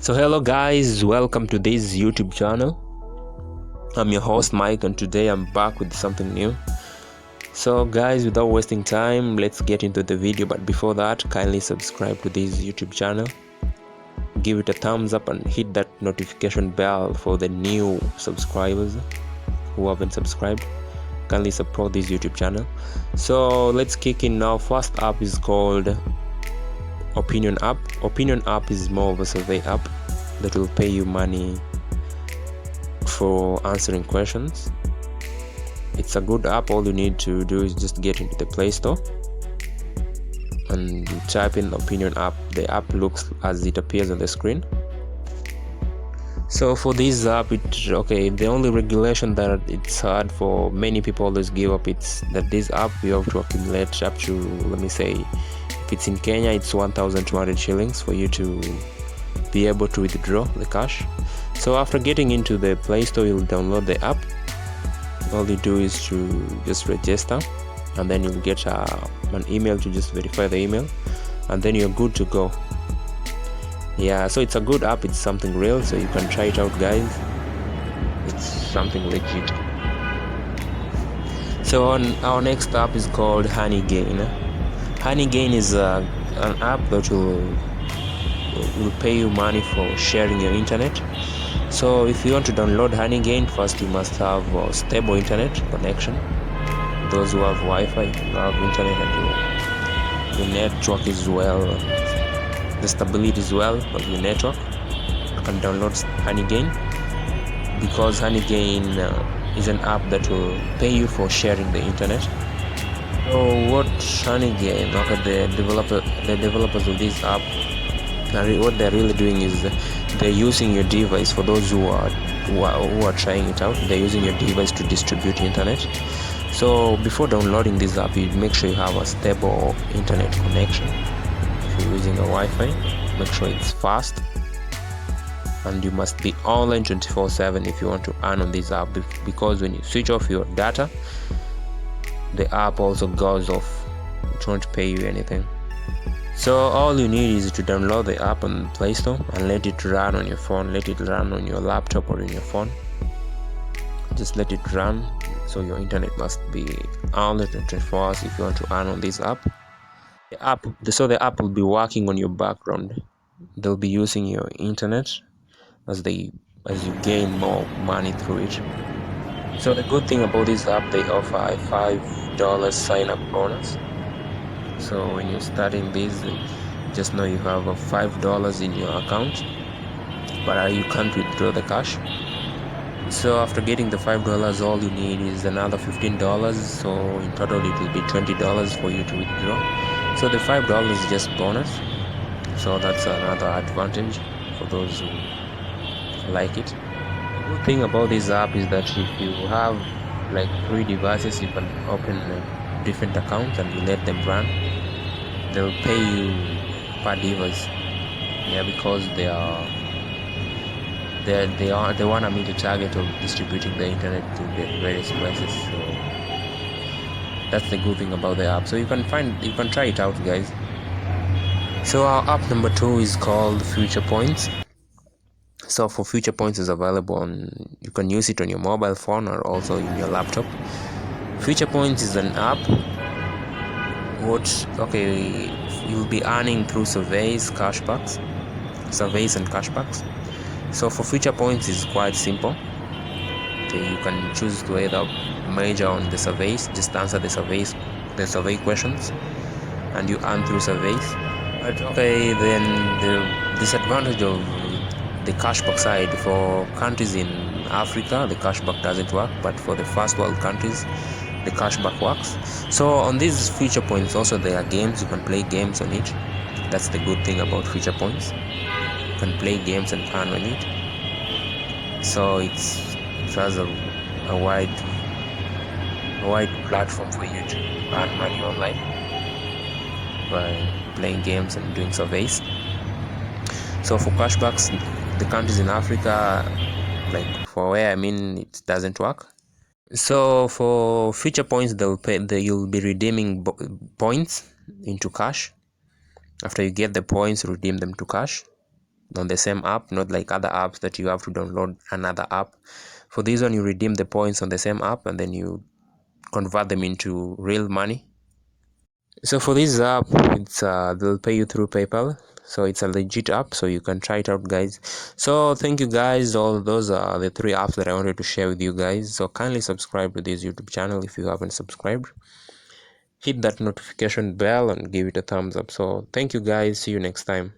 So hello guys, welcome to this YouTube channel. I'm your host Mike, and today I'm back with something new. So guys, without wasting time, let's get into the video. But before that, kindly subscribe to this YouTube channel, give it a thumbs up and hit that notification bell for the new subscribers who haven't subscribed. Kindly support this YouTube channel. So let's kick in now. First app is called Opinion app. Opinion app is more of a survey app that will pay you money for answering questions. It's a good app. All you need to do is just get into the Play Store and you type in Opinion app. The app looks as it appears on the screen. So for this app, the only regulation that it's hard for many people always give up, it's that this app you have to accumulate up to, let me say, if it's in Kenya, it's 1,200 shillings for you to be able to withdraw the cash. So after getting into the Play Store, you'll download the app. All you do is to just register, and then you'll get an email to just verify the email, and then you're good to go. Yeah, so it's a good app. It's something real, so you can try it out, guys. It's something legit. So our next app is called Honeygain. Honeygain is an app that will pay you money for sharing your internet. So if you want to download Honeygain, first you must have a stable internet connection. Those who have Wi-Fi, you have internet and your network is well, the stability is well of your network, you can download Honeygain, because Honeygain is an app that will pay you for sharing the internet. So what Honeygain, the developers of this app, what they're really doing is they're using your device. For those who are trying it out, they're using your device to distribute internet. So before downloading this app, you make sure you have a stable internet connection. If you're using a Wi-Fi, make sure it's fast, and you must be online 24/7 if you want to earn on this app, because when you switch off your data, the app also goes off. It won't pay you anything. So all you need is to download the app on Play Store and let it run on your phone. Let it run on your laptop or in your phone. Just let it run. So your internet must be on 24 hours if you want to earn on this app. The app will be working on your background. They'll be using your internet as you gain more money through it. So the good thing about this app, they offer a $5 sign-up bonus. So when you're starting this, just know you have a $5 in your account, but you can't withdraw the cash. So after getting the $5, all you need is another $15. So in total it will be $20 for you to withdraw. So the $5 is just bonus. So that's another advantage for those who like it. The good thing about this app is that if you have like 3 devices, you can open different accounts and you let them run. They'll pay you per device. Yeah, because they want to meet the target of distributing the internet to the various places. So that's the good thing about the app. So you can try it out, guys. So our app number 2 is called Future Points. So for Future Points is available you can use it on your mobile phone or also in your laptop. Future Points is an app you'll be earning through surveys and cashbacks. So for Future Points is quite simple. You can choose to either major on the surveys, just answer the survey questions, and you earn through surveys. But then the disadvantage of the cashback side, for countries in Africa, the cashback doesn't work, but for the first world countries, the cashback works. So on these Future Points also there are games. You can play games on it. That's the good thing about Future Points. You can play games and earn on it. So it has a wide platform for you to earn money online by playing games and doing surveys. So for cashbacks, the countries in Africa, like for where it doesn't work. So for Future Points, you'll be redeeming points into cash. After you get the points, redeem them to cash. on the same app, not like other apps that you have to download another app. For this one, you redeem the points on the same app and then you convert them into real money. So for this app, it's they'll pay you through PayPal, so it's a legit app, so you can try it out, guys. So thank you guys, all those are the 3 apps that I wanted to share with you guys. So kindly subscribe to this YouTube channel if you haven't subscribed, hit that notification bell and give it a thumbs up. So thank you guys, see you next time.